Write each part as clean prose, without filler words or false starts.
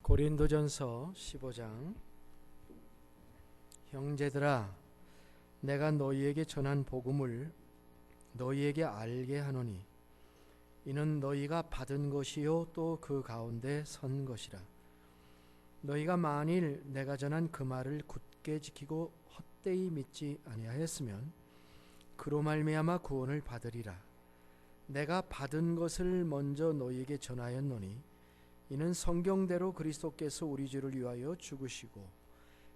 고린도전서 15장. 형제들아, 내가 너희에게 전한 복음을 너희에게 알게 하노니 이는 너희가 받은 것이요 또 그 가운데 선 것이라. 너희가 만일 내가 전한 그 말을 굳게 지키고 헛되이 믿지 아니하였으면 그로 말미암아 구원을 받으리라. 내가 받은 것을 먼저 너희에게 전하였노니 이는 성경대로 그리스도께서 우리 죄를 위하여 죽으시고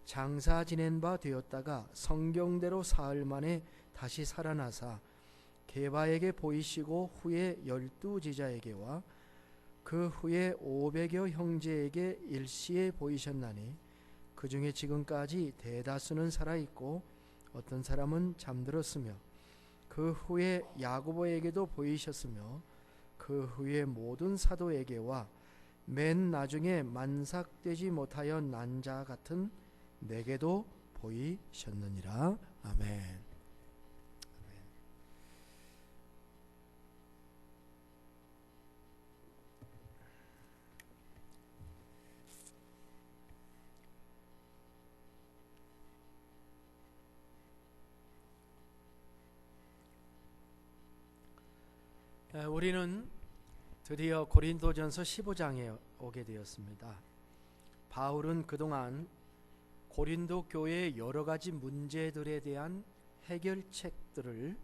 장사 지낸 바 되었다가 성경대로 사흘 만에 다시 살아나사 게바에게 보이시고 후에 12 제자에게와 그 후에 500여 형제에게 일시에 보이셨나니 그 중에 지금까지 대다수는 살아있고 어떤 사람은 잠들었으며 그 후에 야고보에게도 보이셨으며 그 후에 모든 사도에게와 맨 나중에 만삭되지 못하여 난 자 같은 내게도 보이셨느니라. 아멘. 우리는 드디어 고린도전서 15장에 오게 되었습니다. 바울은 그동안 고린도 교회의 여러 가지 문제들에 대한 해결책들을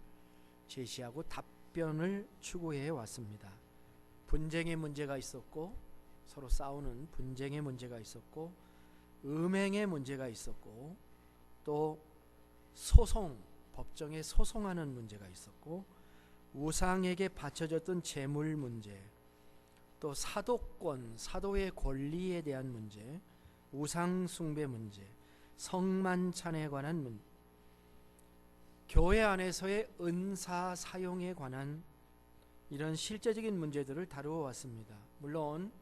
제시하고 답변을 추구해 왔습니다. 분쟁의 문제가 있었고, 서로 싸우는 분쟁의 문제가 있었고, 음행의 문제가 있었고, 또 소송, 법정에 소송하는 문제가 있었고, 우상에게 바쳐졌던 재물 문제, 또 사도권, 사도의 권리에 대한 문제, 우상 숭배 문제, 성만찬에 관한 문제, 교회 안에서의 은사 사용에 관한 이런 실제적인 문제들을 다루어 왔습니다. 물론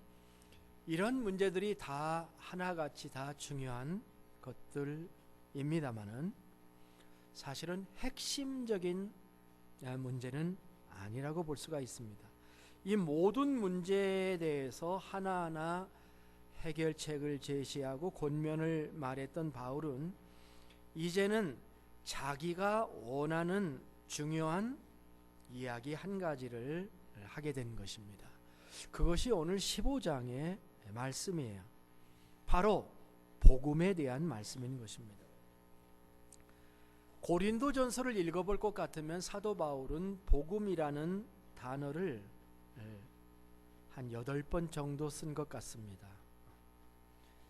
이런 문제들이 다 하나같이 다 중요한 것들입니다만은 사실은 핵심적인 문제는 아니라고 볼 수가 있습니다. 이 모든 문제에 대해서 하나하나 해결책을 제시하고 권면을 말했던 바울은 이제는 자기가 원하는 중요한 이야기 한 가지를 하게 된 것입니다. 그것이 오늘 15장의 말씀이에요. 바로 복음에 대한 말씀인 것입니다. 고린도전서를 읽어볼 것 같으면 사도 바울은 복음이라는 단어를 한 8번 정도 쓴 것 같습니다.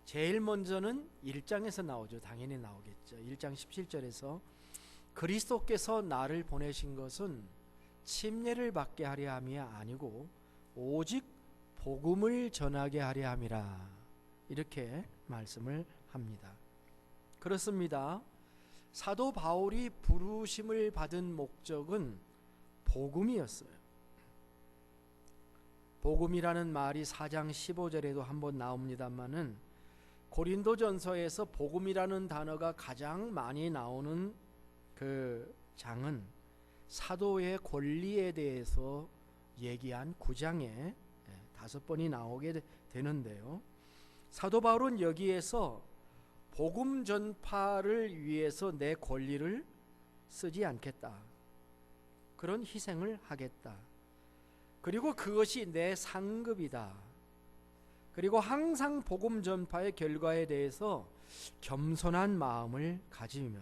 제일 먼저는 1장에서 나오죠. 당연히 나오겠죠. 1장 17절에서 그리스도께서 나를 보내신 것은 침례를 받게 하려 함이 아니고 오직 복음을 전하게 하려 함이라, 이렇게 말씀을 합니다. 그렇습니다. 사도 바울이 부르심을 받은 목적은 복음이었어요. 복음이라는 말이 4장 15절에도 한번 나옵니다만은 고린도전서에서 복음이라는 단어가 가장 많이 나오는 그 장은 사도의 권리에 대해서 얘기한 9장에 5번이 나오게 되는데요. 사도 바울은 여기에서 복음 전파를 위해서 내 권리를 쓰지 않겠다, 그런 희생을 하겠다, 그리고 그것이 내 상급이다, 그리고 항상 복음 전파의 결과에 대해서 겸손한 마음을 가지며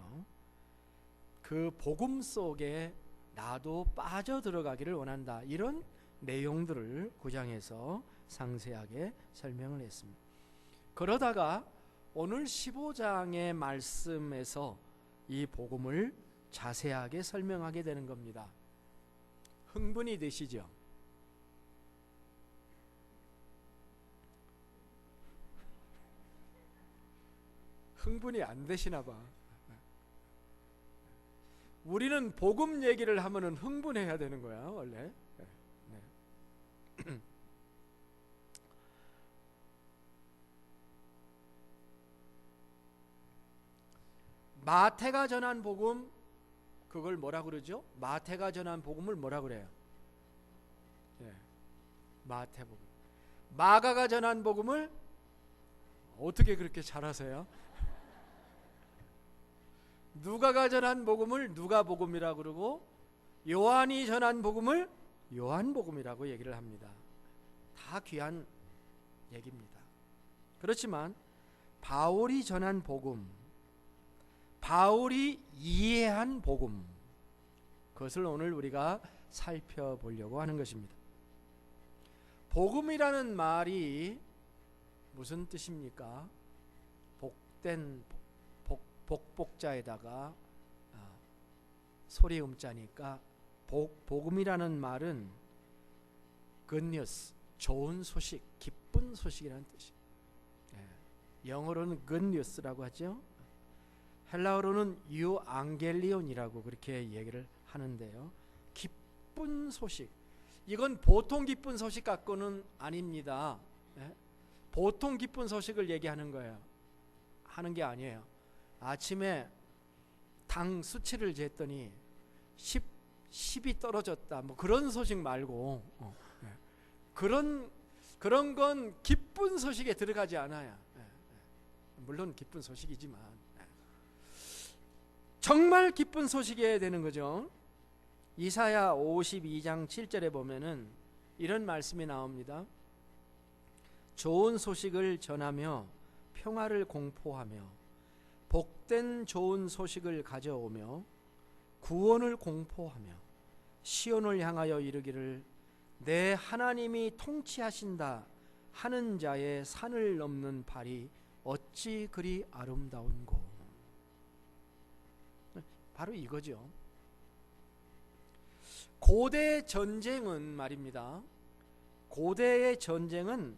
그 복음 속에 나도 빠져들어가기를 원한다, 이런 내용들을 9장에서 상세하게 설명을 했습니다. 그러다가 오늘 15장의 말씀에서 이 복음을 자세하게 설명하게 되는 겁니다. 흥분이 되시죠? 흥분이 안 되시나 봐. 우리는 복음 얘기를 하면은 흥분해야 되는 거야, 원래. 네. 마태가 전한 복음, 그걸 뭐라 그러죠? 마태가 전한 복음을 뭐라 그래요? 마태복음. 마가가 전한 복음을 어떻게 그렇게 잘하세요? 누가가 전한 복음을 누가복음이라고 그러고 요한이 전한 복음을 요한복음이라고 얘기를 합니다. 다 귀한 얘기입니다. 그렇지만 바울이 전한 복음, 바울이 이해한 복음, 그것을 오늘 우리가 살펴보려고 하는 것입니다. 복음이라는 말이 무슨 뜻입니까? 복된 복복자에다가 소리 음자니까 복음이라는 말은 good news, 좋은 소식, 기쁜 소식이라는 뜻이에요. 영어로는 good news라고 하죠. 헬라어로는 유앙겔리온이라고 그렇게 얘기를 하는데요. 기쁜 소식, 이건 보통 기쁜 소식 갖고는 아닙니다. 보통 기쁜 소식을 얘기하는 거예요. 하는 게 아니에요. 아침에 당 수치를 쟀더니 10이 떨어졌다, 뭐 그런 소식 말고 그런 건 기쁜 소식에 들어가지 않아요. 물론 기쁜 소식이지만 정말 기쁜 소식이어야 되는 거죠. 이사야 52장 7절에 보면은 이런 말씀이 나옵니다. 좋은 소식을 전하며 평화를 공포하며 복된 좋은 소식을 가져오며 구원을 공포하며 시온을 향하여 이르기를 내 하나님이 통치하신다 하는 자의 산을 넘는 발이 어찌 그리 아름다운고. 바로 이거죠. 고대 전쟁은 말입니다. 고대의 전쟁은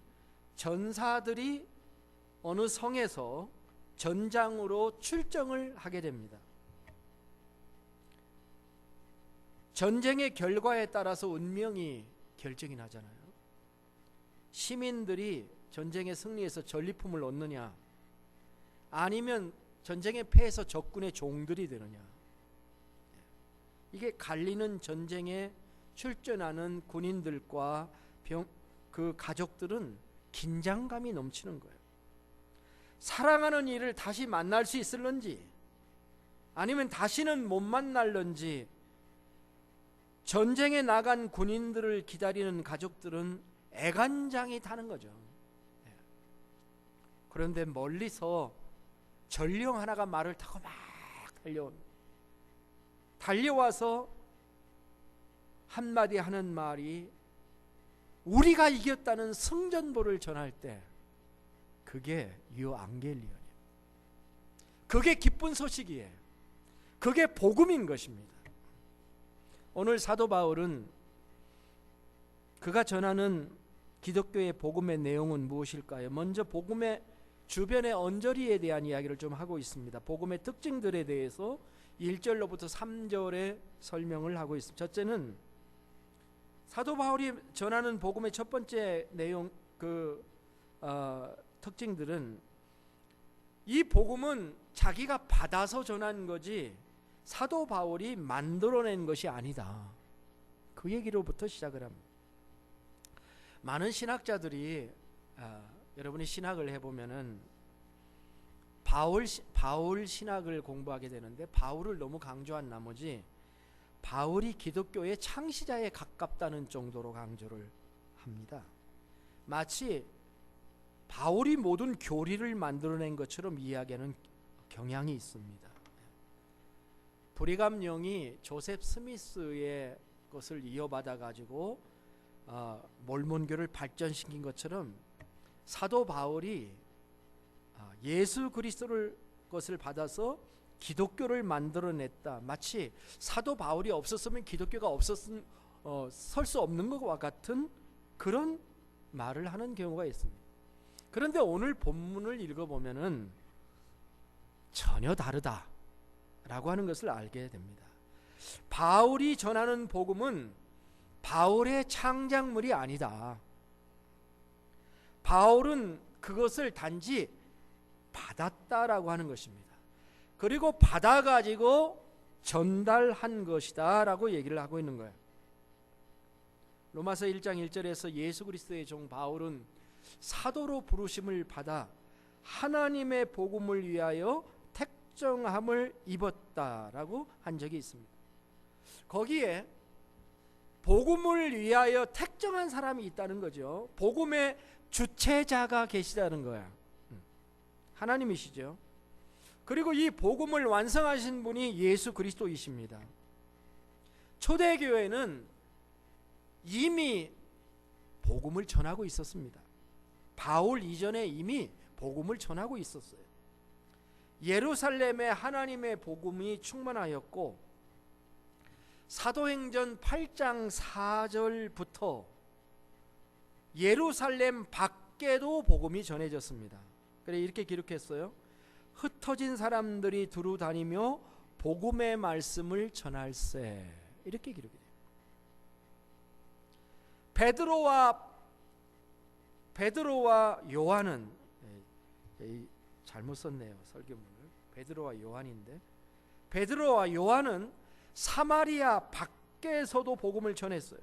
전사들이 어느 성에서 전장으로 출정을 하게 됩니다. 전쟁의 결과에 따라서 운명이 결정이 나잖아요. 시민들이 전쟁에 승리해서 전리품을 얻느냐, 아니면 전쟁에 패해서 적군의 종들이 되느냐, 이게 갈리는 전쟁에 출전하는 군인들과 그 가족들은 긴장감이 넘치는 거예요. 사랑하는 이를 다시 만날 수 있을런지, 아니면 다시는 못 만날런지, 전쟁에 나간 군인들을 기다리는 가족들은 애간장이 타는 거죠. 그런데 멀리서 전령 하나가 말을 타고 막 달려와서 한마디 하는 말이 우리가 이겼다는 승전보를 전할 때, 그게 유앙겔리온이에요. 그게 기쁜 소식이에요. 그게 복음인 것입니다. 오늘 사도 바울은 그가 전하는 기독교의 복음의 내용은 무엇일까요? 먼저 복음의 주변의 언저리에 대한 이야기를 좀 하고 있습니다. 복음의 특징들에 대해서 1절로부터 3절에 설명을 하고 있습니다. 첫째는 사도 바울이 전하는 복음의 첫 번째 내용, 특징들은 이 복음은 자기가 받아서 전한 거지 사도 바울이 만들어낸 것이 아니다. 그 얘기로부터 시작을 합니다. 많은 신학자들이 여러분이 신학을 해보면은 바울 신학을 공부하게 되는데, 바울을 너무 강조한 나머지 바울이 기독교의 창시자에 가깝다는 정도로 강조를 합니다. 마치 바울이 모든 교리를 만들어낸 것처럼 이야기하는 경향이 있습니다. 브리감령이 조셉 스미스의 것을 이어받아 가지고 몰몬교를 발전시킨 것처럼 사도 바울이 예수 그리스도를 것을 받아서 기독교를 만들어냈다. 마치 사도 바울이 없었으면 기독교가 설 수 없는 것과 같은 그런 말을 하는 경우가 있습니다. 그런데 오늘 본문을 읽어보면은 전혀 다르다라고 하는 것을 알게 됩니다. 바울이 전하는 복음은 바울의 창작물이 아니다. 바울은 그것을 단지 받았다라고 하는 것입니다. 그리고 받아가지고 전달한 것이다 라고 얘기를 하고 있는 거예요. 로마서 1장 1절에서 예수 그리스도의 종 바울은 사도로 부르심을 받아 하나님의 복음을 위하여 택정함을 입었다라고 한 적이 있습니다. 거기에 복음을 위하여 택정한 사람이 있다는 거죠. 복음의 주체자가 계시다는 거야. 하나님이시죠. 그리고 이 복음을 완성하신 분이 예수 그리스도이십니다. 초대교회는 이미 복음을 전하고 있었습니다. 바울 이전에 이미 복음을 전하고 있었어요. 예루살렘에 하나님의 복음이 충만하였고 사도행전 8장 4절부터 예루살렘 밖에도 복음이 전해졌습니다. 그래 이렇게 기록했어요. 흩어진 사람들이 두루 다니며 복음의 말씀을 전할세. 이렇게 기록이 돼요. 베드로와 요한은 잘못 썼네요. 설교문을. 베드로와 요한인데 베드로와 요한은 사마리아 밖에서도 복음을 전했어요.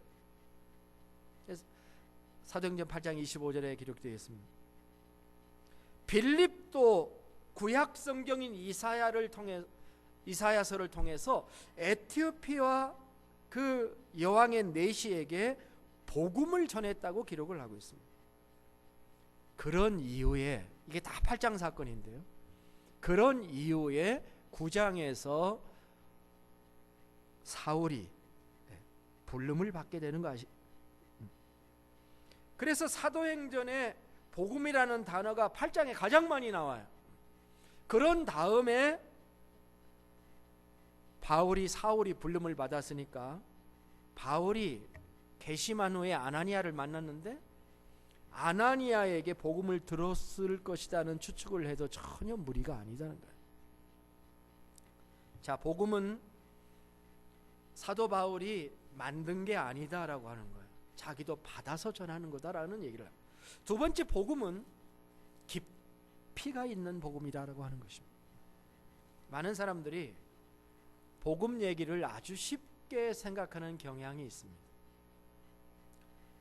사도행전 8장 25절에 기록되어 있습니다. 빌립도 구약 성경인 이사야서를 통해서 에티오피아 그 여왕의 내시에게 복음을 전했다고 기록을 하고 있습니다. 그런 이후에 이게 다 8장 사건인데요. 그런 이후에 9장에서 사울이 부름을 받게 되는 거 그래서 사도행전에 복음이라는 단어가 8장에 가장 많이 나와요. 그런 다음에 사울이 부름을 받았으니까 바울이 개심한 후에 아나니아를 만났는데 아나니아에게 복음을 들었을 것이라는 추측을 해도 전혀 무리가 아니다는 거예요. 자, 복음은 사도 바울이 만든 게 아니다라고 하는 거예요. 자기도 받아서 전하는 거다라는 얘기를 합니다. 두 번째, 복음은 깊이가 있는 복음이라고 하는 것입니다. 많은 사람들이 복음 얘기를 아주 쉽게 생각하는 경향이 있습니다.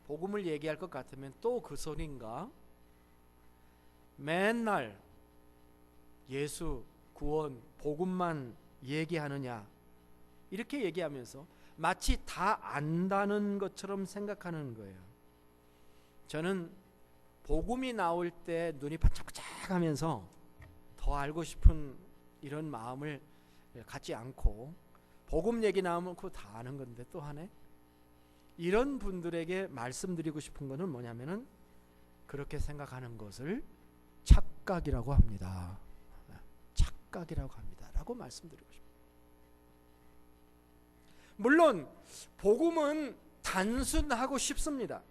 복음을 얘기할 것 같으면 또 그 소린가? 맨날 예수, 구원, 복음만 얘기하느냐? 이렇게 얘기하면서 마치 다 안다는 것처럼 생각하는 거예요. 저는 복음이 나올 때 눈이 반짝반짝하면서 더 알고 싶은 이런 마음을 갖지 않고 복음 얘기 나오면 그거 다 아는 건데 또 하네? 이런 분들에게 말씀드리고 싶은 것은 뭐냐면은 그렇게 생각하는 것을 착각이라고 합니다. 착각이라고 합니다. 라고 말씀드리고 싶습니다. 물론 복음은 단순하고 쉽습니다.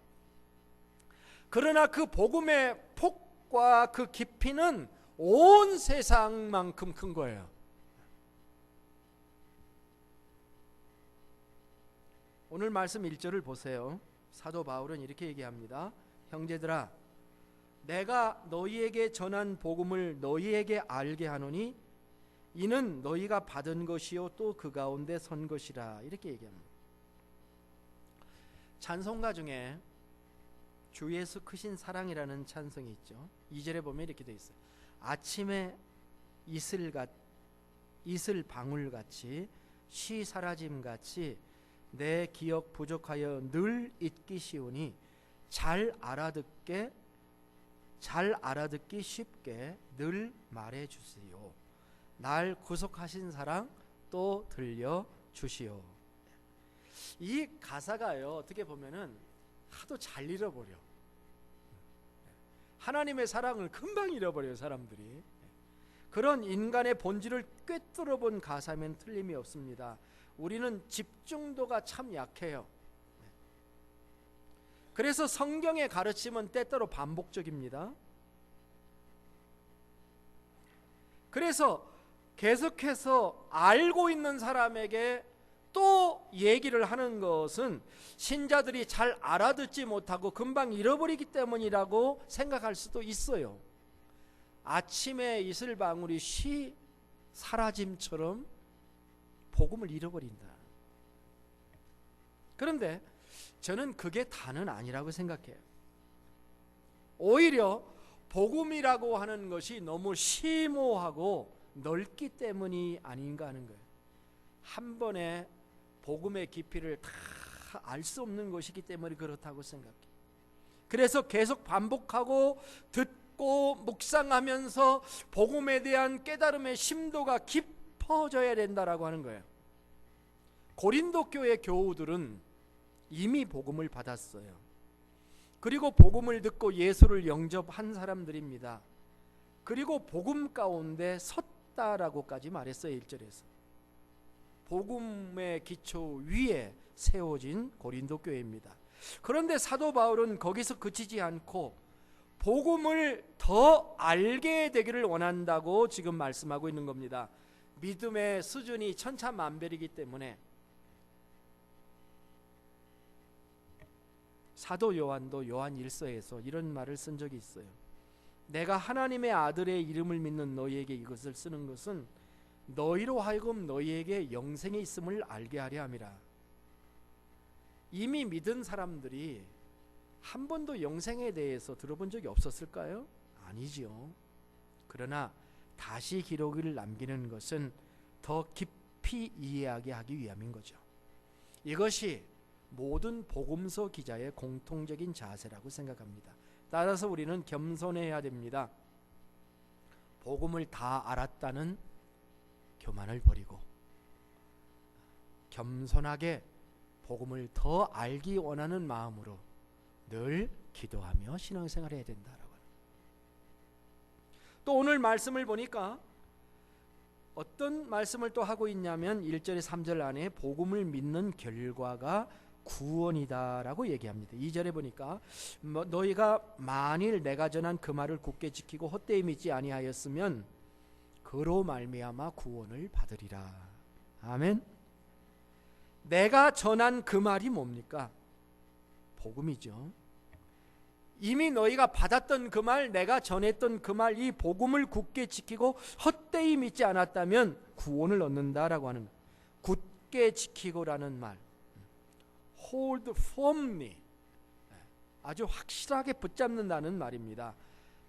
그러나 그 복음의 폭과 그 깊이는 온 세상만큼 큰 거예요. 오늘 말씀 1절을 보세요. 사도 바울은 이렇게 얘기합니다. 형제들아, 내가 너희에게 전한 복음을 너희에게 알게 하노니 이는 너희가 받은 것이요 또 그 가운데 선 것이라. 이렇게 얘기합니다. 찬송가 중에 주 예수 크신 사랑이라는 찬송이 있죠. 2절에 보면 이렇게 되어 있어요. 아침에 이슬 방울같이 쉬 사라짐같이 내 기억 부족하여 늘 잊기 쉬우니 잘 알아듣기 쉽게 늘 말해주시오. 날 구속하신 사랑 또 들려주시오. 이 가사가요, 어떻게 보면은 하도 잘 잃어버려. 하나님의 사랑을 금방 잃어버려요, 사람들이. 그런 인간의 본질을 꿰뚫어 본 가사면 틀림이 없습니다. 우리는 집중도가 참 약해요. 그래서 성경의 가르침은 때때로 반복적입니다. 그래서 계속해서 알고 있는 사람에게 또 얘기를 하는 것은 신자들이 잘 알아듣지 못하고 금방 잃어버리기 때문이라고 생각할 수도 있어요. 아침에 이슬방울이 쉬 사라짐처럼 복음을 잃어버린다. 그런데 저는 그게 다는 아니라고 생각해요. 오히려 복음이라고 하는 것이 너무 심오하고 넓기 때문이 아닌가 하는 거예요. 한 번에 복음의 깊이를 다 알 수 없는 것이기 때문에 그렇다고 생각해요. 그래서 계속 반복하고 듣고 묵상하면서 복음에 대한 깨달음의 심도가 깊어져야 된다라고 하는 거예요. 고린도 교회 교우들은 이미 복음을 받았어요. 그리고 복음을 듣고 예수를 영접한 사람들입니다. 그리고 복음 가운데 섰다라고까지 말했어요. 1절에서 복음의 기초 위에 세워진 고린도 교회입니다. 그런데 사도 바울은 거기서 그치지 않고 복음을 더 알게 되기를 원한다고 지금 말씀하고 있는 겁니다. 믿음의 수준이 천차만별이기 때문에 사도 요한도 요한 1서에서 이런 말을 쓴 적이 있어요. 내가 하나님의 아들의 이름을 믿는 너희에게 이것을 쓰는 것은 너희로 하여금 너희에게 영생이 있음을 알게 하려 함이라. 이미 믿은 사람들이 한 번도 영생에 대해서 들어본 적이 없었을까요? 아니지요. 그러나 다시 기록을 남기는 것은 더 깊이 이해하게 하기 위함인 거죠. 이것이 모든 복음서 기자의 공통적인 자세라고 생각합니다. 따라서 우리는 겸손해야 됩니다. 복음을 다 알았다는 교만을 버리고 겸손하게 복음을 더 알기 원하는 마음으로 늘 기도하며 신앙생활을 해야 된다라고. 또 오늘 말씀을 보니까 어떤 말씀을 또 하고 있냐면 1절에 3절 안에 복음을 믿는 결과가 구원이다라고 얘기합니다. 2절에 보니까 너희가 만일 내가 전한 그 말을 굳게 지키고 헛되이 믿지 아니하였으면 그로 말미암아 구원을 받으리라. 아멘. 내가 전한 그 말이 뭡니까? 복음이죠. 이미 너희가 받았던 그 말, 내가 전했던 그 말, 이 복음을 굳게 지키고 헛되이 믿지 않았다면 구원을 얻는다라고 하는 거예요. 굳게 지키고라는 말, hold firmly, 아주 확실하게 붙잡는다는 말입니다.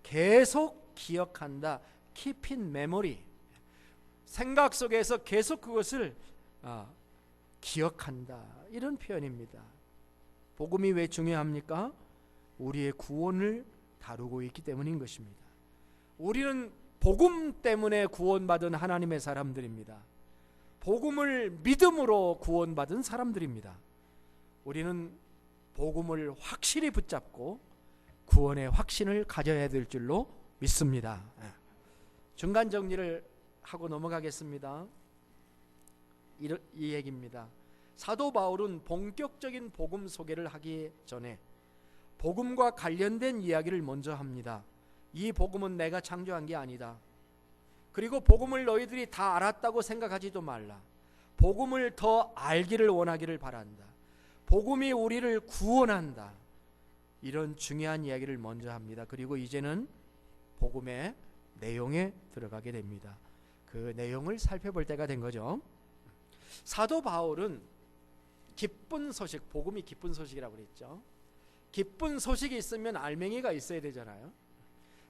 계속 기억한다, keep in memory, 생각 속에서 계속 그것을 기억한다, 이런 표현입니다. 복음이 왜 중요합니까? 우리의 구원을 다루고 있기 때문인 것입니다. 우리는 복음 때문에 구원받은 하나님의 사람들입니다. 복음을 믿음으로 구원받은 사람들입니다. 우리는 복음을 확실히 붙잡고 구원의 확신을 가져야 될 줄로 믿습니다. 중간 정리를 하고 넘어가겠습니다. 이 얘기입니다. 사도 바울은 본격적인 복음 소개를 하기 전에 복음과 관련된 이야기를 먼저 합니다. 이 복음은 내가 창조한 게 아니다. 그리고 복음을 너희들이 다 알았다고 생각하지도 말라. 복음을 더 알기를 원하기를 바란다. 복음이 우리를 구원한다. 이런 중요한 이야기를 먼저 합니다. 그리고 이제는 복음의 내용에 들어가게 됩니다. 그 내용을 살펴볼 때가 된 거죠. 사도 바울은 기쁜 소식, 복음이 기쁜 소식이라고 그랬죠. 기쁜 소식이 있으면 알맹이가 있어야 되잖아요.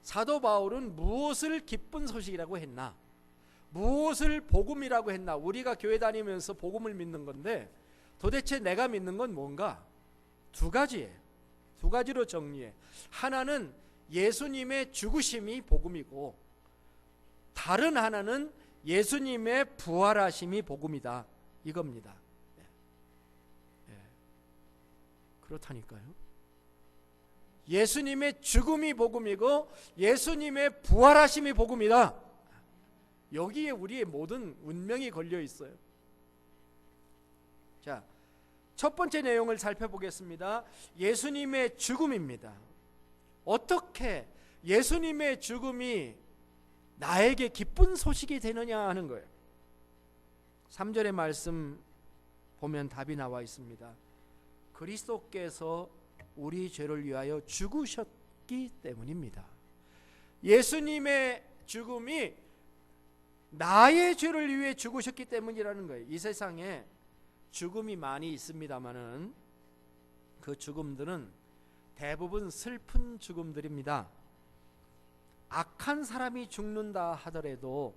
사도 바울은 무엇을 기쁜 소식이라고 했나? 무엇을 복음이라고 했나? 우리가 교회 다니면서 복음을 믿는 건데 도대체 내가 믿는 건 뭔가? 두 가지예요. 두 가지로 정리해. 하나는 예수님의 죽으심이 복음이고 다른 하나는 예수님의 부활하심이 복음이다, 이겁니다. 그렇다니까요. 예수님의 죽음이 복음이고 예수님의 부활하심이 복음이다. 여기에 우리의 모든 운명이 걸려 있어요. 자, 첫 번째 내용을 살펴보겠습니다. 예수님의 죽음입니다. 어떻게 예수님의 죽음이 나에게 기쁜 소식이 되느냐 하는 거예요. 3절의 말씀 보면 답이 나와 있습니다. 그리스도께서 우리 죄를 위하여 죽으셨기 때문입니다. 예수님의 죽음이 나의 죄를 위해 죽으셨기 때문이라는 거예요. 이 세상에 죽음이 많이 있습니다마는 그 죽음들은 대부분 슬픈 죽음들입니다. 악한 사람이 죽는다 하더라도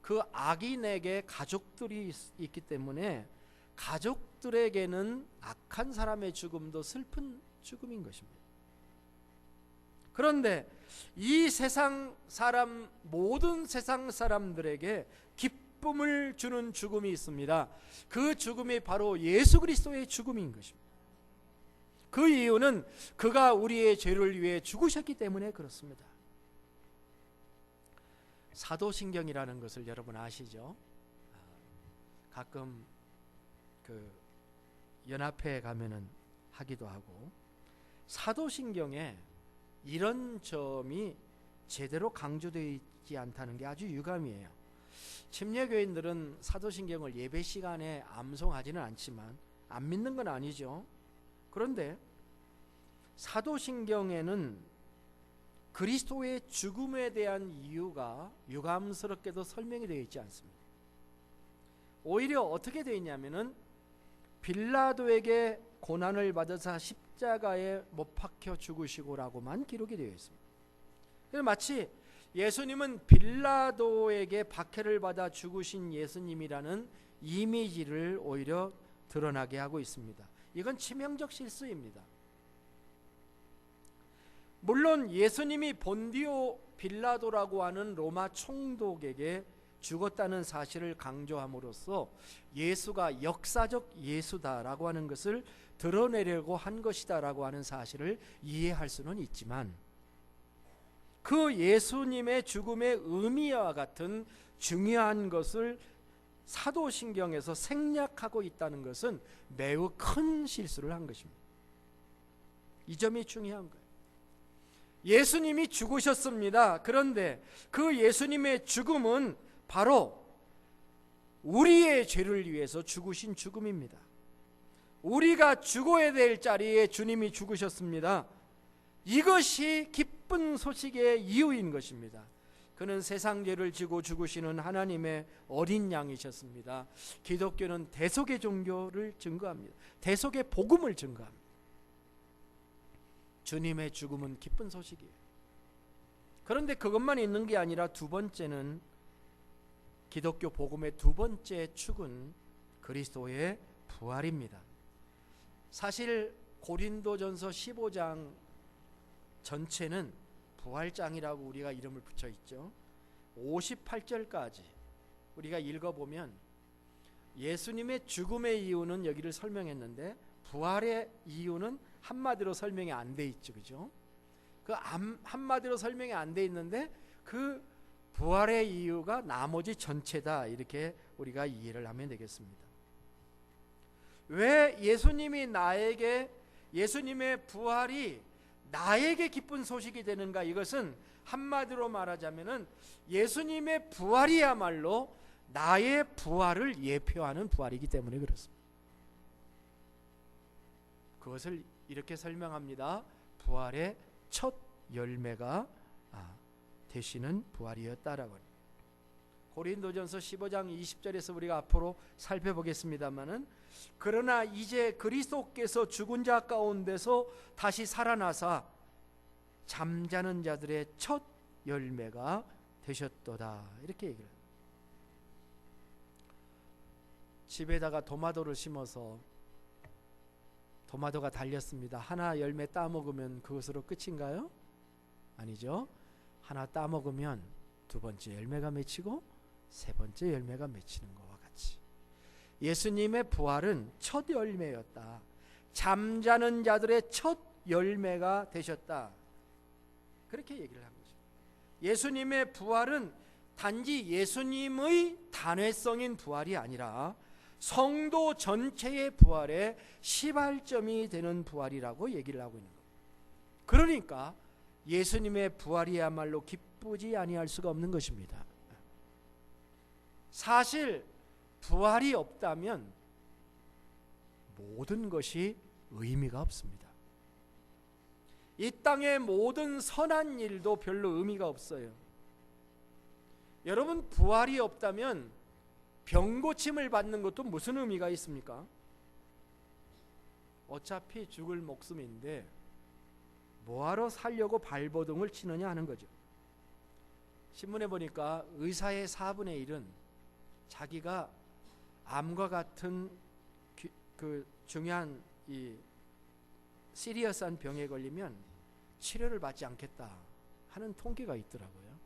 그 악인에게 가족들이 있기 때문에 가족들에게는 악한 사람의 죽음도 슬픈 죽음인 것입니다. 그런데 이 세상 사람, 모든 세상 사람들에게 기쁨을 주는 죽음이 있습니다. 그 죽음이 바로 예수 그리스도의 죽음인 것입니다. 그 이유는 그가 우리의 죄를 위해 죽으셨기 때문에 그렇습니다. 사도신경이라는 것을 여러분 아시죠? 가끔 그 연합회에 가면은 하기도 하고, 사도신경에 이런 점이 제대로 강조되어 있지 않다는 게 아주 유감이에요. 침례교인들은 사도신경을 예배 시간에 암송하지는 않지만 안 믿는 건 아니죠. 그런데 사도신경에는 그리스도의 죽음에 대한 이유가 유감스럽게도 설명이 되어 있지 않습니다. 오히려 어떻게 되어 있냐면은 빌라도에게 고난을 받으사 십자가에 못 박혀 죽으시고라고만 기록이 되어 있습니다. 그래서 마치 예수님은 빌라도에게 박해를 받아 죽으신 예수님이라는 이미지를 오히려 드러나게 하고 있습니다. 이건 치명적 실수입니다. 물론 예수님이 본디오 빌라도라고 하는 로마 총독에게 죽었다는 사실을 강조함으로써 예수가 역사적 예수다라고 하는 것을 드러내려고 한 것이다라고 하는 사실을 이해할 수는 있지만, 그 예수님의 죽음의 의미와 같은 중요한 것을 사도신경에서 생략하고 있다는 것은 매우 큰 실수를 한 것입니다. 이 점이 중요한 거예요. 예수님이 죽으셨습니다. 그런데 그 예수님의 죽음은 바로 우리의 죄를 위해서 죽으신 죽음입니다. 우리가 죽어야 될 자리에 주님이 죽으셨습니다. 이것이 기쁜 소식의 이유인 것입니다. 그는 세상 죄를 지고 죽으시는 하나님의 어린 양이셨습니다. 기독교는 대속의 종교를 증거합니다. 대속의 복음을 증거합니다. 주님의 죽음은 기쁜 소식이에요. 그런데 그것만 있는 게 아니라 두 번째는, 기독교 복음의 두 번째 축은 그리스도의 부활입니다. 사실 고린도전서 15장 전체는 부활장이라고 우리가 이름을 붙여 있죠. 58절까지 우리가 읽어보면 예수님의 죽음의 이유는 여기를 설명했는데 부활의 이유는 한마디로 설명이 안 돼 있죠. 그죠? 그 한마디로 설명이 안 돼 있는데 그 부활의 이유가 나머지 전체다, 이렇게 우리가 이해를 하면 되겠습니다. 왜 예수님의 부활이 나에게 기쁜 소식이 되는가? 이것은 한마디로 말하자면은 예수님의 부활이야말로 나의 부활을 예표하는 부활이기 때문에 그렇습니다. 그것을 이렇게 설명합니다. 부활의 첫 열매가 되시는 부활이었다라고 합니다. 고린도전서 15장 20절에서 우리가 앞으로 살펴보겠습니다마는, 그러나 이제 그리스도께서 죽은 자 가운데서 다시 살아나사 잠자는 자들의 첫 열매가 되셨도다, 이렇게 얘기를 합니다. 집에다가 도마도를 심어서 도마도가 달렸습니다. 하나 열매 따먹으면 그것으로 끝인가요? 아니죠. 하나 따먹으면 두 번째 열매가 맺히고 세 번째 열매가 맺히는 것과 같이 예수님의 부활은 첫 열매였다. 잠자는 자들의 첫 열매가 되셨다. 그렇게 얘기를 한 거죠. 예수님의 부활은 단지 예수님의 단회성인 부활이 아니라 성도 전체의 부활의 시발점이 되는 부활이라고 얘기를 하고 있는 거예요. 그러니까 예수님의 부활이야말로 기쁘지 아니할 수가 없는 것입니다. 사실 부활이 없다면 모든 것이 의미가 없습니다. 이 땅의 모든 선한 일도 별로 의미가 없어요. 여러분, 부활이 없다면 병고침을 받는 것도 무슨 의미가 있습니까? 어차피 죽을 목숨인데 뭐하러 살려고 발버둥을 치느냐 하는 거죠. 신문에 보니까 의사의 4분의 1은 자기가 암과 같은 그 중요한 이 시리어스한 병에 걸리면 치료를 받지 않겠다 하는 통계가 있더라고요.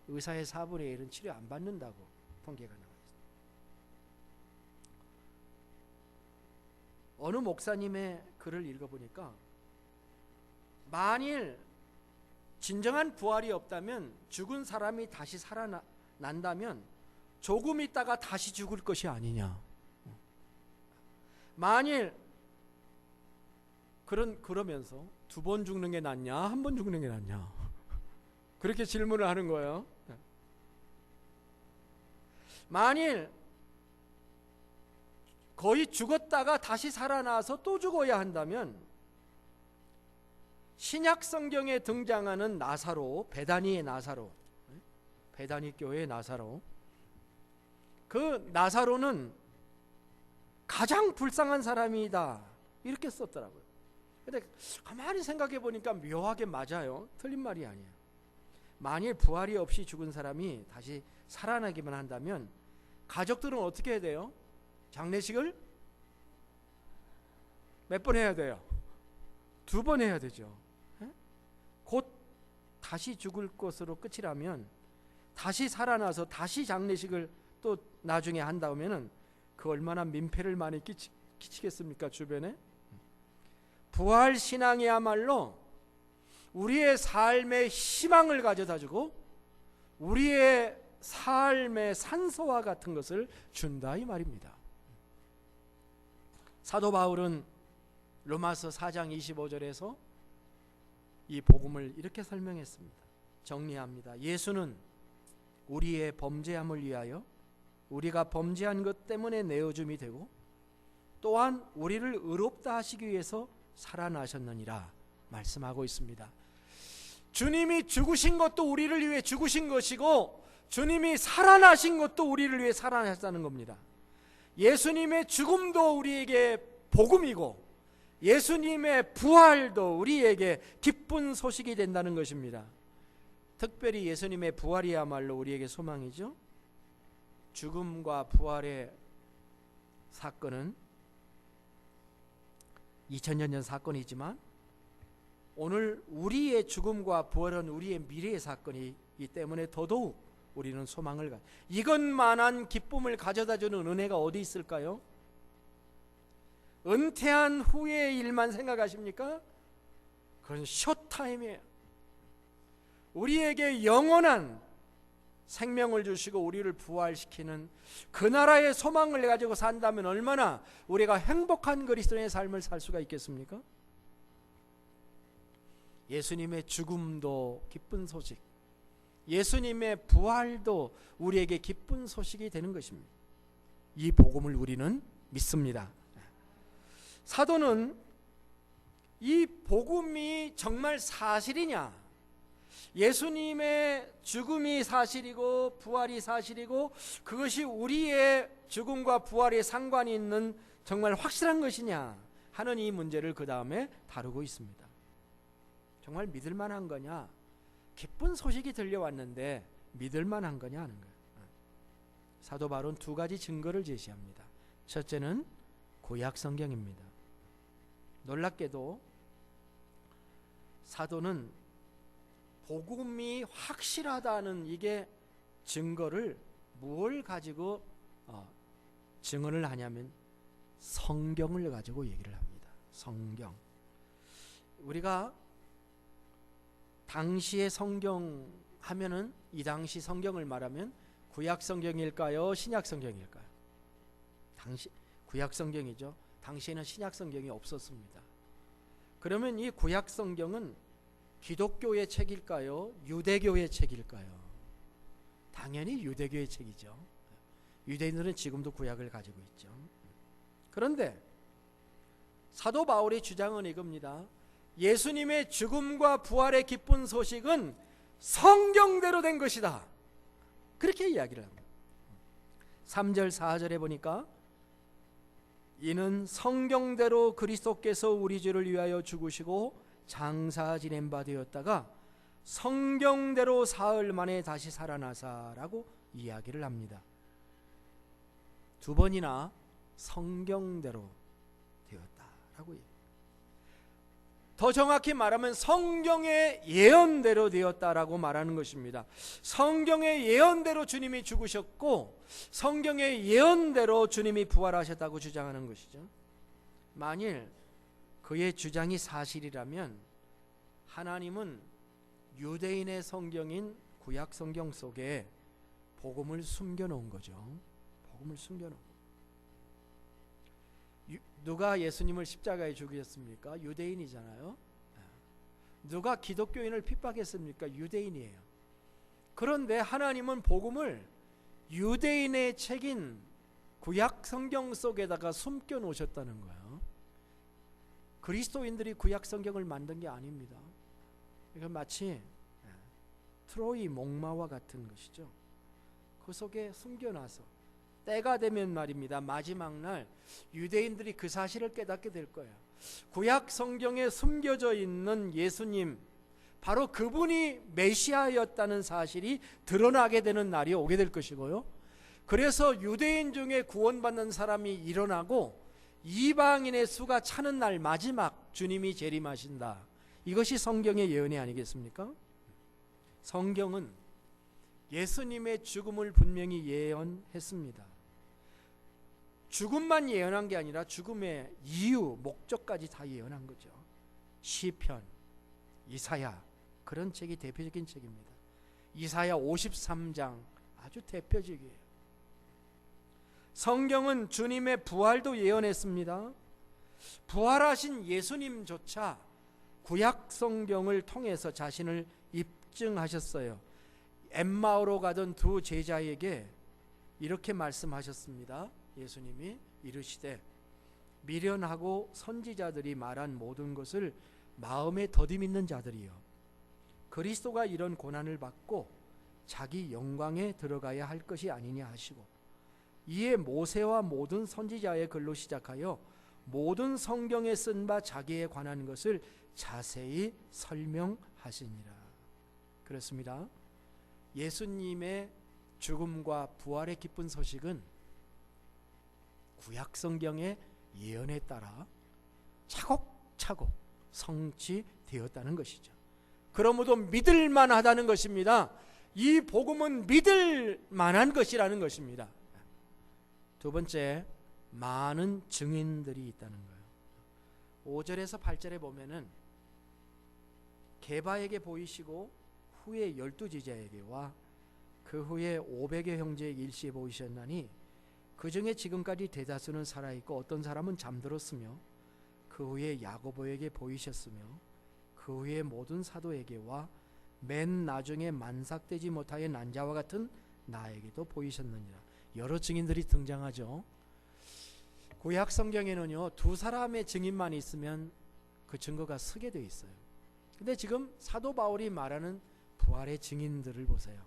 의사의 4분의 1은 치료 안 받는다고 통계가 나와 있습니다. 어느 목사님의 글을 읽어보니까 만일 진정한 부활이 없다면, 죽은 사람이 다시 살아난다면 조금 있다가 다시 죽을 것이 아니냐. 만일 그러면서 2번 죽는 게 낫냐, 1번 죽는 게 낫냐, 그렇게 질문을 하는 거예요. 만일 거의 죽었다가 다시 살아나서 또 죽어야 한다면, 신약 성경에 등장하는 나사로, 베다니의 나사로, 베다니 교회의 나사로, 그 나사로는 가장 불쌍한 사람이다 이렇게 썼더라고요. 근데 가만히 생각해 보니까 묘하게 맞아요. 틀린 말이 아니에요. 만일 부활이 없이 죽은 사람이 다시 살아나기만 한다면 가족들은 어떻게 해야 돼요? 장례식을 몇 번 해야 돼요? 2번 해야 되죠. 곧 다시 죽을 것으로 끝이라면, 다시 살아나서 다시 장례식을 또 나중에 한다면은 그 얼마나 민폐를 많이 끼치겠습니까, 주변에? 부활 신앙이야말로 우리의 삶의 희망을 가져다주고 우리의 삶의 산소와 같은 것을 준다 이 말입니다. 사도 바울은 로마서 4장 25절에서 이 복음을 이렇게 설명했습니다. 정리합니다. 예수는 우리의 범죄함을 위하여 우리가 범죄한 것 때문에 내어줌이 되고, 또한 우리를 의롭다 하시기 위해서 살아나셨느니라 말씀하고 있습니다. 주님이 죽으신 것도 우리를 위해 죽으신 것이고, 주님이 살아나신 것도 우리를 위해 살아나셨다는 겁니다. 예수님의 죽음도 우리에게 복음이고, 예수님의 부활도 우리에게 기쁜 소식이 된다는 것입니다. 특별히 예수님의 부활이야말로 우리에게 소망이죠. 죽음과 부활의 사건은 2000년 전 사건이지만, 오늘 우리의 죽음과 부활은 우리의 미래의 사건이기 때문에 더더욱 우리는 소망을 이것만한 기쁨을 가져다주는 은혜가 어디 있을까요? 은퇴한 후의 일만 생각하십니까? 그건 숏타임이에요. 우리에게 영원한 생명을 주시고 우리를 부활시키는 그 나라의 소망을 가지고 산다면 얼마나 우리가 행복한 그리스도인의 삶을 살 수가 있겠습니까? 예수님의 죽음도 기쁜 소식, 예수님의 부활도 우리에게 기쁜 소식이 되는 것입니다. 이 복음을 우리는 믿습니다. 사도는 이 복음이 정말 사실이냐, 예수님의 죽음이 사실이고 부활이 사실이고 그것이 우리의 죽음과 부활에 상관이 있는 정말 확실한 것이냐 하는 이 문제를 그 다음에 다루고 있습니다. 정말 믿을 만한 거냐, 기쁜 소식이 들려왔는데 믿을 만한 거냐 하는 거예요. 사도 바울은 2가지 증거를 제시합니다. 첫째는 구약 성경입니다. 놀랍게도 사도는 복음이 확실하다는 이게 증거를 무엇을 가지고 증언을 하냐면 성경을 가지고 얘기를 합니다. 성경. 우리가 당시의 성경 하면은 이 당시 성경을 말하면 구약 성경일까요? 신약 성경일까요? 당시 구약 성경이죠. 당시에는 신약 성경이 없었습니다. 그러면 이 구약 성경은 기독교의 책일까요? 유대교의 책일까요? 당연히 유대교의 책이죠. 유대인들은 지금도 구약을 가지고 있죠. 그런데 사도 바울의 주장은 이겁니다. 예수님의 죽음과 부활의 기쁜 소식은 성경대로 된 것이다. 그렇게 이야기를 합니다. 3절 4절에 보니까 이는 성경대로 그리스도께서 우리 죄를 위하여 죽으시고 장사 지낸 바 되었다가 성경대로 사흘 만에 다시 살아나사라고 이야기를 합니다. 두 번이나 성경대로 되었다라고 얘기해요. 더 정확히 말하면 성경의 예언대로 되었다라고 말하는 것입니다. 성경의 예언대로 주님이 죽으셨고 성경의 예언대로 주님이 부활하셨다고 주장하는 것이죠. 만일 그의 주장이 사실이라면 하나님은 유대인의 성경인 구약 성경 속에 복음을 숨겨놓은 거죠. 복음을 숨겨놓은 거예요. 누가 예수님을 십자가에 죽이셨습니까? 유대인이잖아요. 누가 기독교인을 핍박했습니까? 유대인이에요. 그런데 하나님은 복음을 유대인의 책인 구약 성경 속에다가 숨겨 놓으셨다는 거예요. 그리스도인들이 구약 성경을 만든 게 아닙니다. 이건 마치 트로이 목마와 같은 것이죠. 그 속에 숨겨놔서 때가 되면 말입니다. 마지막 날 유대인들이 그 사실을 깨닫게 될 거예요. 구약 성경에 숨겨져 있는 예수님, 바로 그분이 메시아였다는 사실이 드러나게 되는 날이 오게 될 것이고요. 그래서 유대인 중에 구원받는 사람이 일어나고 이방인의 수가 차는 날 마지막 주님이 재림하신다. 이것이 성경의 예언이 아니겠습니까? 성경은 예수님의 죽음을 분명히 예언했습니다. 죽음만 예언한 게 아니라 죽음의 이유, 목적까지 다 예언한 거죠. 시편, 이사야, 그런 책이 대표적인 책입니다. 이사야 53장 아주 대표적이에요. 성경은 주님의 부활도 예언했습니다. 부활하신 예수님조차 구약 성경을 통해서 자신을 입증하셨어요. 엠마오로 가던 두 제자에게 이렇게 말씀하셨습니다. 예수님이 이르시되 미련하고 선지자들이 말한 모든 것을 마음에 더디 있는 자들이여, 그리스도가 이런 고난을 받고 자기 영광에 들어가야 할 것이 아니냐 하시고, 이에 모세와 모든 선지자의 글로 시작하여 모든 성경에 쓴 바 자기에 관한 것을 자세히 설명하시니라. 그렇습니다. 예수님의 죽음과 부활의 기쁜 소식은 구약 성경의 예언에 따라 차곡차곡 성취되었다는 것이죠. 그러므로 믿을 만하다는 것입니다. 이 복음은 믿을 만한 것이라는 것입니다. 두 번째, 많은 증인들이 있다는 거예요. 5절에서 8절에 보면은 게바에게 보이시고 후에 12제자에게와 그 후에 500여 형제의 일시에 보이셨나니 그 중에 지금까지 대다수는 살아있고 어떤 사람은 잠들었으며 그 후에 야고보에게 보이셨으며 그 후에 모든 사도에게와 맨 나중에 만삭되지 못하여 난 자와 같은 나에게도 보이셨느니라. 여러 증인들이 등장하죠. 구약 성경에는요, 두 사람의 증인만 있으면 그 증거가 서게 돼 있어요. 근데 지금 사도 바울이 말하는 부활의 증인들을 보세요.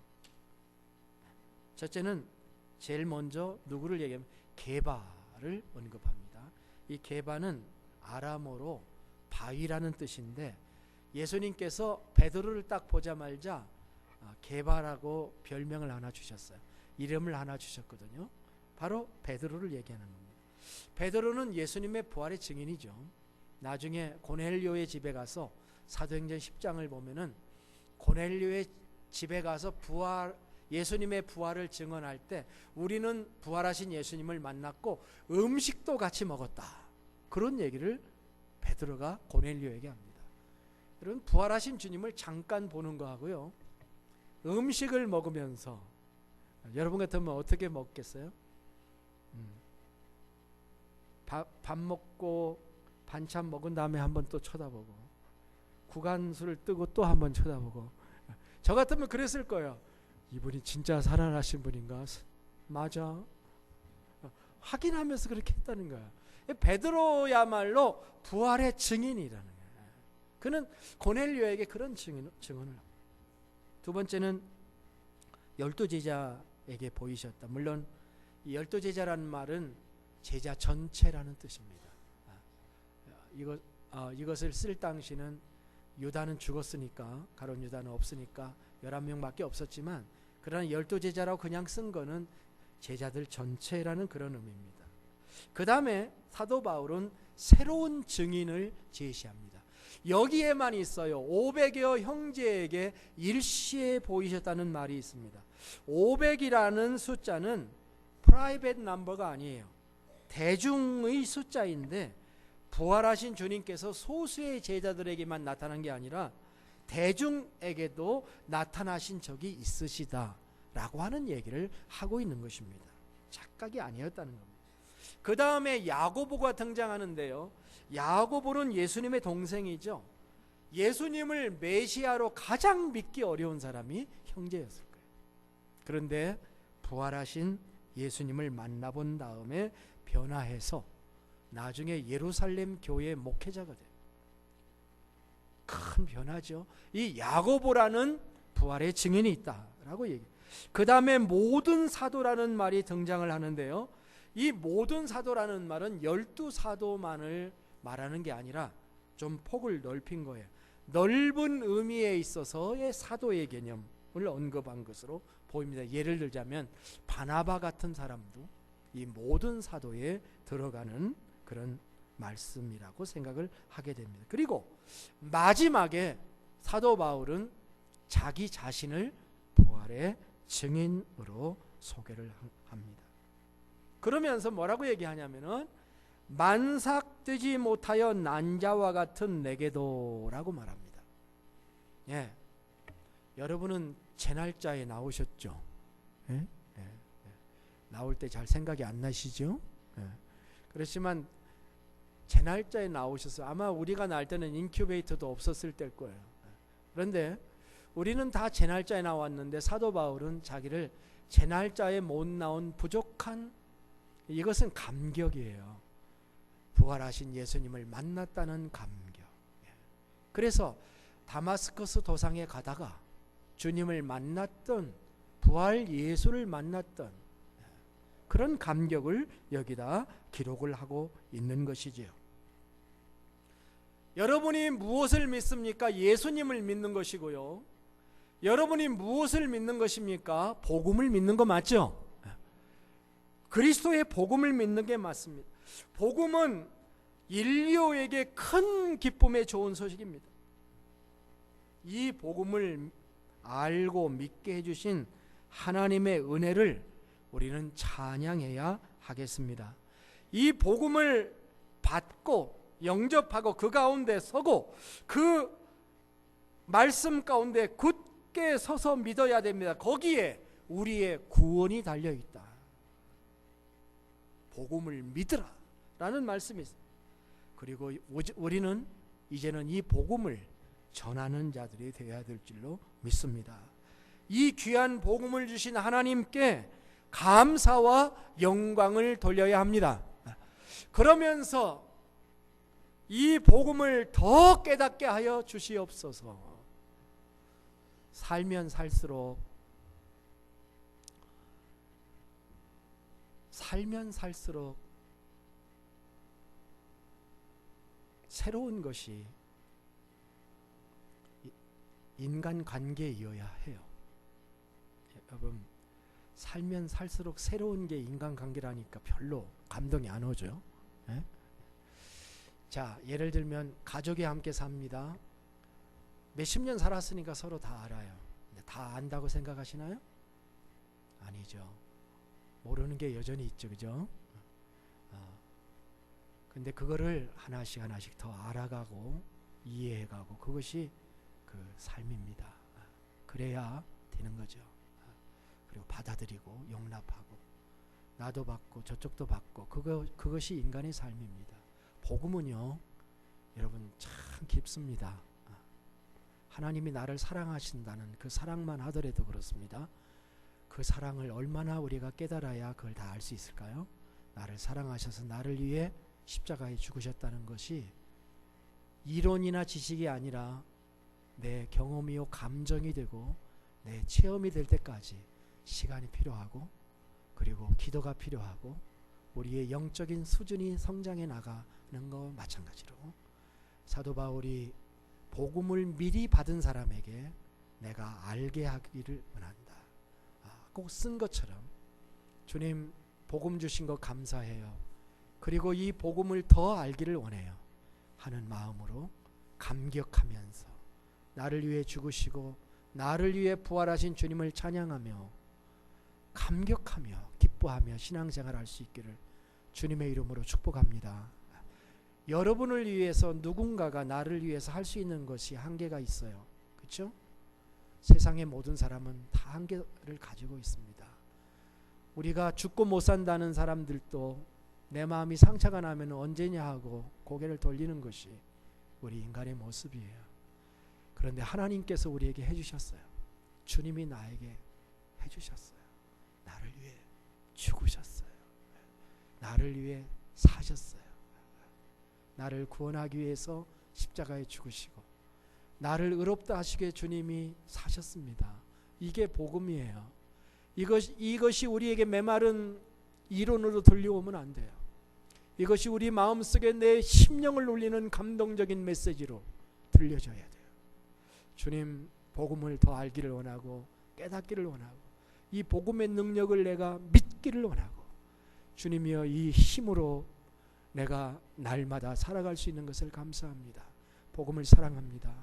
첫째는 제일 먼저 누구를 얘기하면 게바를 언급합니다. 이 게바는 아람어로 바위라는 뜻인데 예수님께서 베드로를 딱 보자마자 게바라고 별명을 하나 주셨어요. 이름을 하나 주셨거든요. 바로 베드로를 얘기하는 겁니다. 베드로는 예수님의 부활의 증인이죠. 나중에 고넬료의 집에 가서 사도행전 10장을 보면은 고넬료의 집에 가서 예수님의 부활을 증언할 때 우리는 부활하신 예수님을 만났고 음식도 같이 먹었다. 그런 얘기를 베드로가 고넬료에게 합니다. 여러분, 부활하신 주님을 잠깐 보는 거하고요, 음식을 먹으면서 여러분 같으면 어떻게 먹겠어요? 밥 먹고 반찬 먹은 다음에 한번 또 쳐다보고 구간술을 뜨고 또 한번 쳐다보고, 저 같으면 그랬을 거예요. 이분이 진짜 살아나신 분인가? 맞아. 확인하면서 그렇게 했다는 거야. 베드로야말로 부활의 증인이라는 거야. 그는 고넬료에게 그런 증언을 합니다. 두 번째는 12제자에게 보이셨다. 물론 이 12제자라는 말은 제자 전체라는 뜻입니다. 이것을 쓸 당시는 유다는 죽었으니까, 가룟 유다는 없으니까 11명밖에 없었지만, 그러나 12제자라고 그냥 쓴 거는 제자들 전체라는 그런 의미입니다. 그 다음에 사도 바울은 새로운 증인을 제시합니다. 여기에만 있어요. 500여 형제에게 일시에 보이셨다는 말이 있습니다. 500이라는 숫자는 프라이빗 넘버가 아니에요. 대중의 숫자인데, 부활하신 주님께서 소수의 제자들에게만 나타난 게 아니라 대중에게도 나타나신 적이 있으시다라고 하는 얘기를 하고 있는 것입니다. 착각이 아니었다는 겁니다. 그 다음에 야고보가 등장하는데요. 야고보는 예수님의 동생이죠. 예수님을 메시아로 가장 믿기 어려운 사람이 형제였을 거예요. 그런데 부활하신 예수님을 만나본 다음에 변화해서 나중에 예루살렘 교회 목회자가 돼요. 큰 변화죠. 이 야고보라는 부활의 증인이 있다라고 얘기해요. 그 다음에 모든 사도라는 말이 등장을 하는데요. 이 모든 사도라는 말은 12사도만을 말하는 게 아니라 좀 폭을 넓힌 거예요. 넓은 의미에 있어서의 사도의 개념을 언급한 것으로 보입니다. 예를 들자면 바나바 같은 사람도 이 모든 사도에 들어가는 그런 말씀이라고 생각을 하게 됩니다. 그리고 마지막에 사도 바울은 자기 자신을 부활의 증인으로 소개를 합니다. 그러면서 뭐라고 얘기하냐면은 만삭되지 못하여 난 자와 같은 내게도 라고 말합니다. 예. 여러분은 제 날짜에 나오셨죠? 예? 예. 예. 나올 때 잘 생각이 안 나시죠? 예. 그렇지만 제 날짜에 나오셨어요. 아마 우리가 날 때는 인큐베이터도 없었을 때일 거예요. 그런데 우리는 다 제 날짜에 나왔는데 사도 바울은 자기를 제 날짜에 못 나온 부족한, 이것은 감격이에요. 부활하신 예수님을 만났다는 감격. 그래서 다마스커스 도상에 가다가 주님을 만났던, 부활 예수를 만났던 그런 감격을 여기다 기록을 하고 있는 것이지요. 여러분이 무엇을 믿습니까? 예수님을 믿는 것이고요. 여러분이 무엇을 믿는 것입니까? 복음을 믿는 거 맞죠? 그리스도의 복음을 믿는 게 맞습니다. 복음은 인류에게 큰 기쁨의 좋은 소식입니다. 이 복음을 알고 믿게 해주신 하나님의 은혜를 우리는 찬양해야 하겠습니다. 이 복음을 받고 영접하고 그 가운데 서고 그 말씀 가운데 굳게 서서 믿어야 됩니다. 거기에 우리의 구원이 달려있다. 복음을 믿으라 라는 말씀이 있습니다. 그리고 우리는 이제는 이 복음을 전하는 자들이 되어야 될 줄로 믿습니다. 이 귀한 복음을 주신 하나님께 감사와 영광을 돌려야 합니다. 그러면서 이 복음을 더 깨닫게 하여 주시옵소서. 살면 살수록 새로운 것이 인간관계이어야 해요. 여러분, 살면 살수록 새로운 게 인간관계라니까 별로 감동이 안 오죠. 예? 자, 예를 들면 가족이 함께 삽니다. 몇십 년 살았으니까 서로 다 알아요. 근데 다 안다고 생각하시나요? 아니죠. 모르는 게 여전히 있죠. 그죠? 근데 그거를 하나씩 하나씩 더 알아가고 이해해가고, 그것이 그 삶입니다. 그래야 되는 거죠. 그리고 받아들이고 용납하고 나도 받고 저쪽도 받고, 그것이 인간의 삶입니다. 복음은요, 여러분 참 깊습니다. 하나님이 나를 사랑하신다는 그 사랑만 하더라도 그렇습니다. 그 사랑을 얼마나 우리가 깨달아야 그걸 다 알 수 있을까요? 나를 사랑하셔서 나를 위해 십자가에 죽으셨다는 것이 이론이나 지식이 아니라 내 경험이요 감정이 되고 내 체험이 될 때까지 시간이 필요하고, 그리고 기도가 필요하고, 우리의 영적인 수준이 성장해 나가는 것 마찬가지로 사도 바울이 복음을 미리 받은 사람에게 내가 알게 하기를 원한다. 꼭 쓴 것처럼 주님 복음 주신 거 감사해요. 그리고 이 복음을 더 알기를 원해요 하는 마음으로 감격하면서 나를 위해 죽으시고 나를 위해 부활하신 주님을 찬양하며 감격하며 기뻐하며 신앙생활 할 수 있기를 주님의 이름으로 축복합니다. 여러분을 위해서 누군가가 나를 위해서 할 수 있는 것이 한계가 있어요. 그렇죠? 세상의 모든 사람은 다 한계를 가지고 있습니다. 우리가 죽고 못 산다는 사람들도 내 마음이 상처가 나면 언제냐 하고 고개를 돌리는 것이 우리 인간의 모습이에요. 그런데 하나님께서 우리에게 해주셨어요. 주님이 나에게 해주셨어요. 나를 위해 죽으셨어요. 나를 위해 사셨어요. 나를 구원하기 위해서 십자가에 죽으시고 나를 의롭다 하시게 주님이 사셨습니다. 이게 복음이에요. 이것이 우리에게 메마른 이론으로 들려오면 안 돼요. 이것이 우리 마음속에 내 심령을 울리는 감동적인 메시지로 들려져야 돼요. 주님 복음을 더 알기를 원하고 깨닫기를 원하고 이 복음의 능력을 내가 믿기를 원하고 주님이여 이 힘으로 내가 날마다 살아갈 수 있는 것을 감사합니다. 복음을 사랑합니다.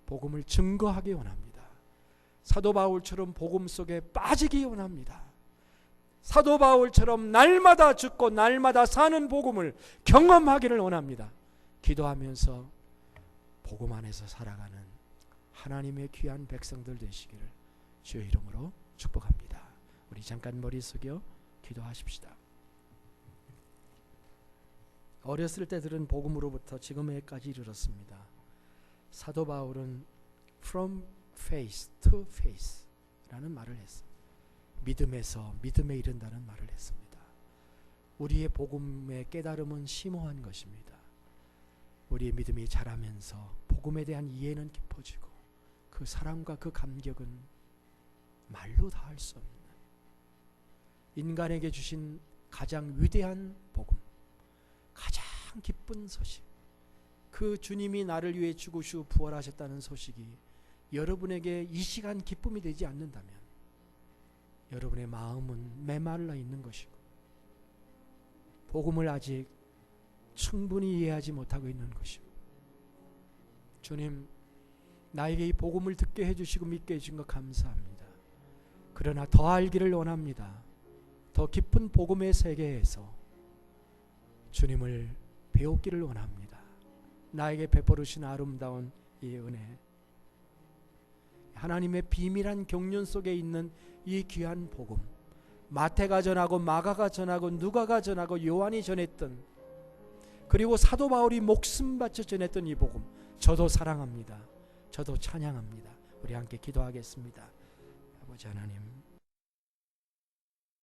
복음을 증거하기 원합니다. 사도 바울처럼 복음 속에 빠지기 원합니다. 사도 바울처럼 날마다 죽고 날마다 사는 복음을 경험하기를 원합니다. 기도하면서 복음 안에서 살아가는 하나님의 귀한 백성들 되시기를 주의 이름으로 축복합니다. 우리 잠깐 머리 숙여 기도하십시다. 어렸을 때 들은 복음으로부터 지금에까지 이르렀습니다. 사도 바울은 from faith to faith 라는 말을 했습니다. 믿음에서 믿음에 이른다는 말을 했습니다. 우리의 복음의 깨달음은 심오한 것입니다. 우리의 믿음이 자라면서 복음에 대한 이해는 깊어지고 그 사랑과 그 감격은 말로 다 할 수 없는 인간에게 주신 가장 위대한 복음, 가장 기쁜 소식, 그 주님이 나를 위해 죽으시고 부활하셨다는 소식이 여러분에게 이 시간 기쁨이 되지 않는다면 여러분의 마음은 메말라 있는 것이고 복음을 아직 충분히 이해하지 못하고 있는 것이고 주님 나에게 이 복음을 듣게 해주시고 믿게 해주신 것 감사합니다. 그러나 더 알기를 원합니다. 더 깊은 복음의 세계에서 주님을 배우기를 원합니다. 나에게 베풀으신 아름다운 이 은혜, 하나님의 비밀한 경륜 속에 있는 이 귀한 복음, 마태가 전하고 마가가 전하고 누가가 전하고 요한이 전했던, 그리고 사도 바울이 목숨 바쳐 전했던 이 복음, 저도 사랑합니다. 저도 찬양합니다. 우리 함께 기도하겠습니다. 아버지 하나님,